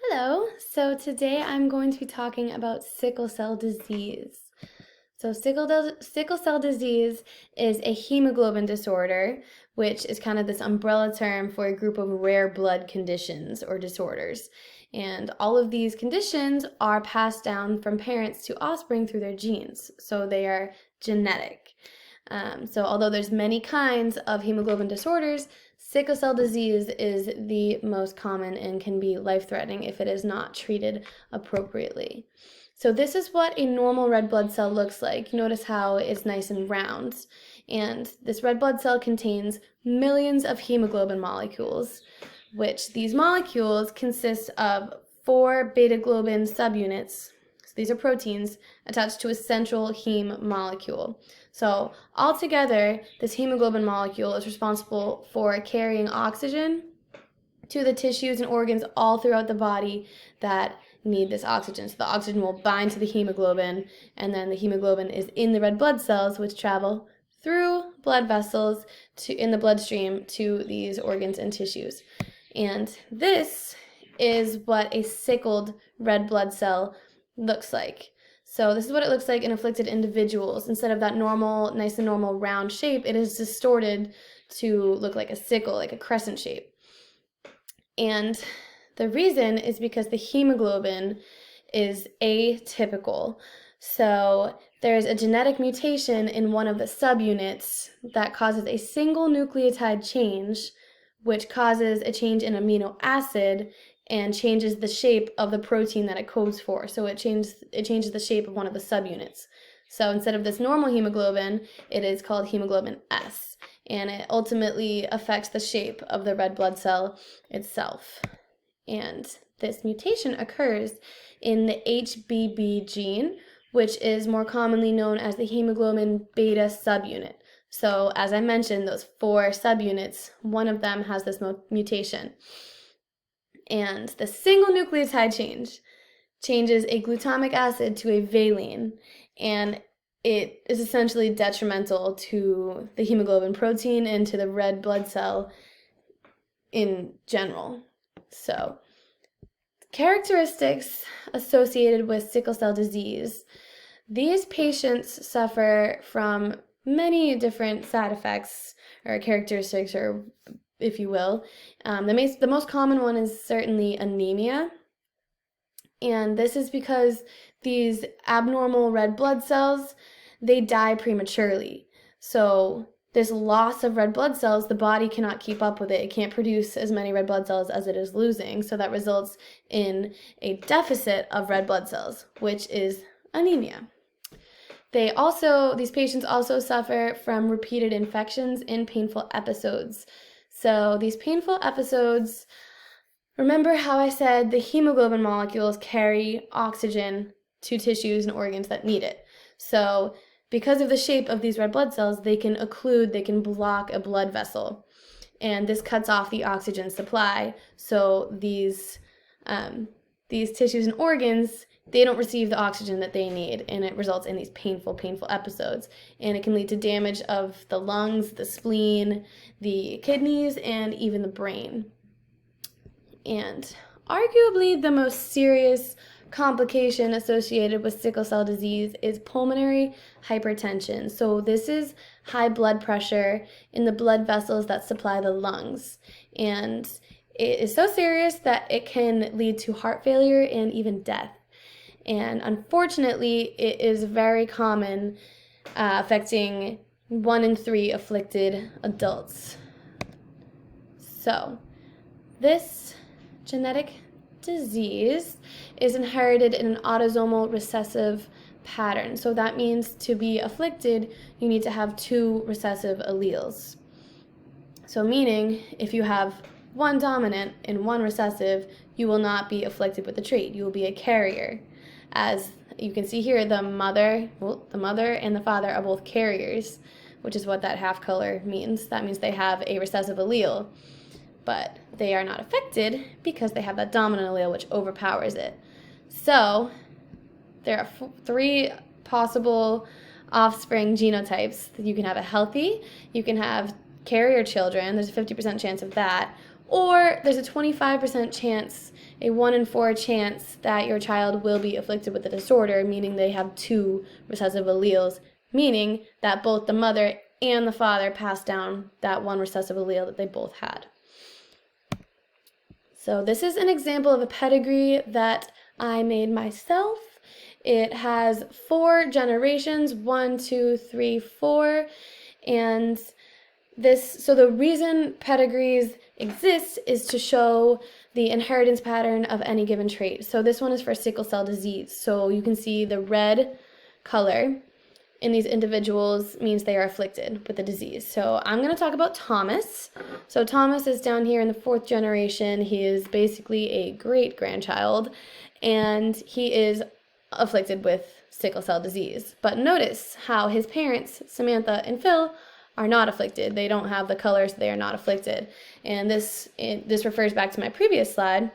Hello, so today I'm going to be talking about sickle cell disease. So, sickle cell disease is a hemoglobin disorder, which is kind of this umbrella term for a group of rare blood conditions or disorders. And all of these conditions are passed down from parents to offspring through their genes, so they are genetic. So although there's many kinds of hemoglobin disorders, sickle cell disease is the most common and can be life-threatening if it is not treated appropriately. So this is what a normal red blood cell looks like. Notice how it's nice and round. And this red blood cell contains millions of hemoglobin molecules, which these molecules consist of 4 beta globin subunits. So these are proteins attached to a central heme molecule. So altogether, this hemoglobin molecule is responsible for carrying oxygen to the tissues and organs all throughout the body that need this oxygen. So the oxygen will bind to the hemoglobin, and then the hemoglobin is in the red blood cells, which travel through blood vessels in the bloodstream to these organs and tissues. And this is what a sickled red blood cell looks like. So this is what it looks like in afflicted individuals. Instead of that normal, nice and normal round shape, it is distorted to look like a sickle, like a crescent shape. And the reason is because the hemoglobin is atypical. So there's a genetic mutation in one of the subunits that causes a single nucleotide change, which causes a change in amino acid and changes the shape of the protein that it codes for. So it changes the shape of one of the subunits. So instead of this normal hemoglobin, it is called hemoglobin S, and it ultimately affects the shape of the red blood cell itself. And this mutation occurs in the HBB gene, which is more commonly known as the hemoglobin beta subunit. So as I mentioned, those 4 subunits, one of them has this mutation. And the single nucleotide change changes a glutamic acid to a valine, and it is essentially detrimental to the hemoglobin protein and to the red blood cell in general. So, characteristics associated with sickle cell disease. These patients suffer from many different side effects or characteristics, or if you will. The most common one is certainly anemia. And this is because these abnormal red blood cells, they die prematurely. So this loss of red blood cells, the body cannot keep up with it. It can't produce as many red blood cells as it is losing. So that results in a deficit of red blood cells, which is anemia. These patients also suffer from repeated infections and painful episodes. So these painful episodes, remember how I said the hemoglobin molecules carry oxygen to tissues and organs that need it. So because of the shape of these red blood cells, they can block a blood vessel. And this cuts off the oxygen supply. So these tissues and organs, they don't receive the oxygen that they need, and it results in these painful episodes. And it can lead to damage of the lungs, the spleen, the kidneys, and even the brain. And arguably the most serious complication associated with sickle cell disease is pulmonary hypertension. So this is high blood pressure in the blood vessels that supply the lungs. And it is so serious that it can lead to heart failure and even death. And unfortunately, it is very common, affecting 1 in 3 afflicted adults. So this genetic disease is inherited in an autosomal recessive pattern. So that means to be afflicted, you need to have 2 recessive alleles. So meaning, if you have 1 dominant and 1 recessive, you will not be afflicted with the trait. You will be a carrier. As you can see here, the mother and the father are both carriers, which is what that half color means. That means they have a recessive allele, but they are not affected because they have that dominant allele, which overpowers it. So there are 3 possible offspring genotypes. You can have a healthy, you can have carrier children, there's a 50% chance of that, or there's a 25% chance a 1 in 4 chance that your child will be afflicted with the disorder, meaning they have 2 recessive alleles, meaning that both the mother and the father passed down that 1 recessive allele that they both had. So this is an example of a pedigree that I made myself. It has 4 generations, 1, 2, 3, 4, and so the reason pedigrees exist is to show the inheritance pattern of any given trait. So this one is for sickle cell disease. So you can see the red color in these individuals means they are afflicted with the disease. So I'm going to talk about Thomas. So Thomas is down here in the 4th generation. He is basically a great-grandchild, and he is afflicted with sickle cell disease. But notice how his parents, Samantha and Phil, are not afflicted. They don't have the colors, they are not afflicted. And this refers back to my previous slide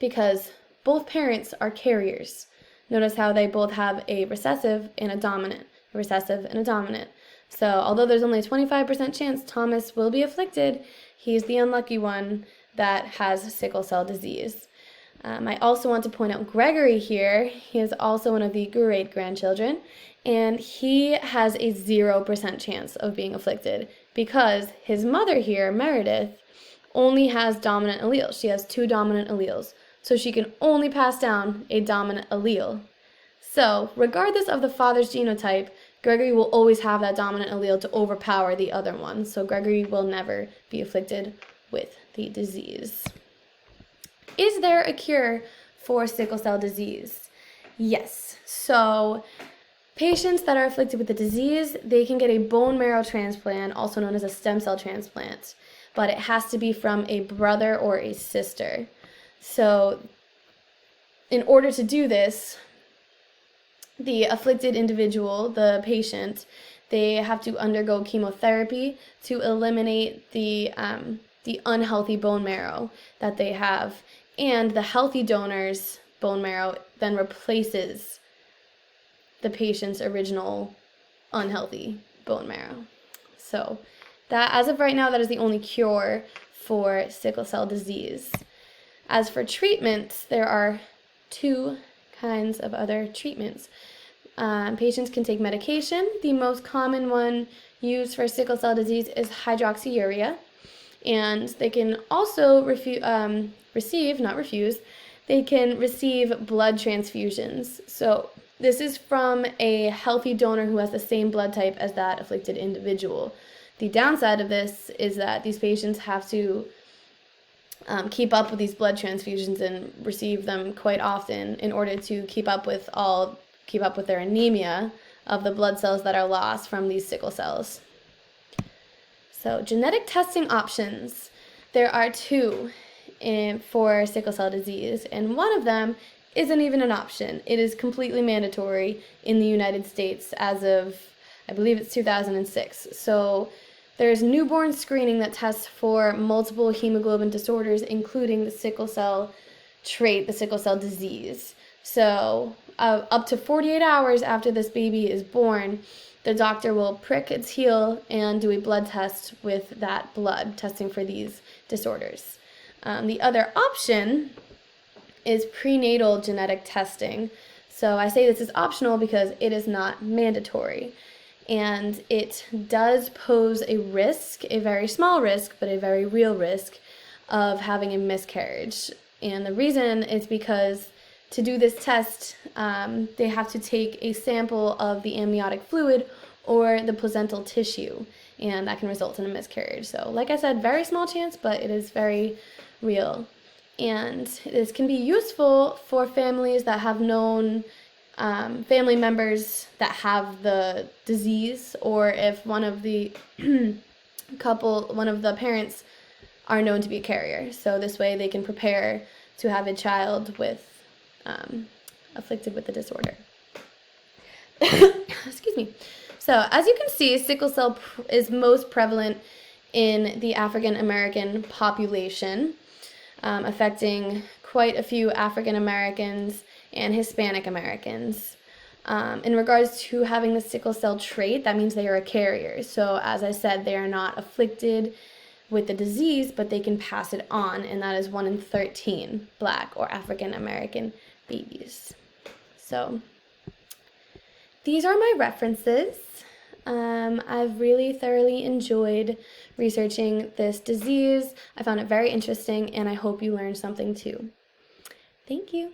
because both parents are carriers. Notice how they both have a recessive and a dominant, a recessive and a dominant. So although there's only a 25% chance Thomas will be afflicted, he's the unlucky one that has sickle cell disease. I also want to point out Gregory here. He is also one of the great-grandchildren, and he has a 0% chance of being afflicted because his mother here, Meredith, only has dominant alleles. She has 2 dominant alleles, so she can only pass down a dominant allele. So regardless of the father's genotype, Gregory will always have that dominant allele to overpower the other one, so Gregory will never be afflicted with the disease. Is there a cure for sickle cell disease? Yes. So patients that are afflicted with the disease, they can get a bone marrow transplant, also known as a stem cell transplant, but it has to be from a brother or a sister. So in order to do this, the afflicted individual, the patient, they have to undergo chemotherapy to eliminate the unhealthy bone marrow that they have. And the healthy donor's bone marrow then replaces the patient's original unhealthy bone marrow. So that, as of right now, that is the only cure for sickle cell disease. As for treatments, there are 2 kinds of other treatments. Patients can take medication. The most common one used for sickle cell disease is hydroxyurea. And they can also they can receive blood transfusions. So this is from a healthy donor who has the same blood type as that afflicted individual. The downside of this is that these patients have to keep up with these blood transfusions and receive them quite often in order to keep up with their anemia of the blood cells that are lost from these sickle cells. So genetic testing options. There are 2 for sickle cell disease, and one of them isn't even an option. It is completely mandatory in the United States as of, I believe it's 2006. So there's newborn screening that tests for multiple hemoglobin disorders, including the sickle cell trait, the sickle cell disease. So up to 48 hours after this baby is born, the doctor will prick its heel and do a blood test with that blood, testing for these disorders. The other option is prenatal genetic testing. So I say this is optional because it is not mandatory. And it does pose a risk, a very small risk, but a very real risk of having a miscarriage. And the reason is because to do this test, they have to take a sample of the amniotic fluid or the placental tissue, and that can result in a miscarriage. So like I said, very small chance, but it is very real. And this can be useful for families that have known family members that have the disease, or if one of the parents are known to be a carrier. So this way they can prepare to have a child with afflicted with the disorder. Excuse me. So as you can see, sickle cell is most prevalent in the African American population, affecting quite a few African Americans and Hispanic Americans. In regards to having the sickle cell trait, that means they are a carrier. So as I said, they are not afflicted with the disease, but they can pass it on, and that is 1 in 13 Black or African American babies. So these are my references. I've really thoroughly enjoyed researching this disease. I found it very interesting, and I hope you learned something too. Thank you.